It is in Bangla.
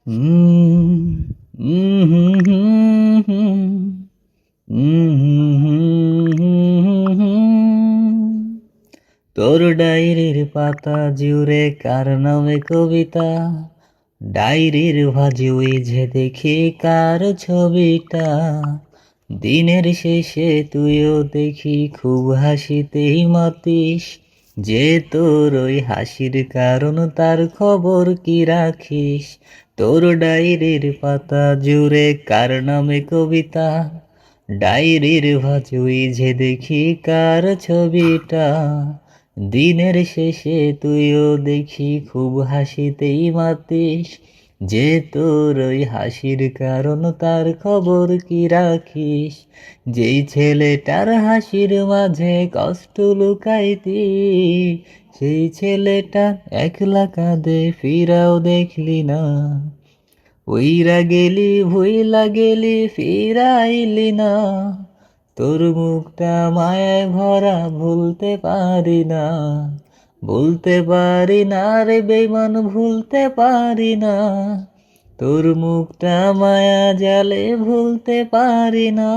উম, উম, হুম, হুম, হুম, উম, হুম, হুম, হুম। তোর ডায়েরির পাতা জুড়ে কার নামে কবিতা, ডায়েরির ভাঁজে যে দেখি কার ছবিটা। দিনের শেষে তুইও দেখি খুব হাসিতেই মাতিস, যে তোর ওই হাসির কারণ তার খবর কি রাখিস। তোর ডায়েরির পাতা জুড়ে কার নামে কবিতা, ডায়েরির ভাঁজুই যে দেখি কার ছবিটা। দিনের শেষে তুইও দেখি খুব হাসিতেই মাতিস, যে তোর ওই হাসির কারণ তার খবর কি রাখিস। যেই ছেলেটার হাসির মাঝে কষ্ট লুকাইতি, সেই ছেলেটা একলা কাঁদে ফিরাও দেখলি না। উইরা গেলি ভুইলা গেলি ফিরাইলি না, তোর মুখটা মায়ায় ভরা ভুলতে পারি না। ভুলতে পারি না রে বেমান, ভুলতে পারি না, তোর মুখটা মায়া জালে ভুলতে পারি না।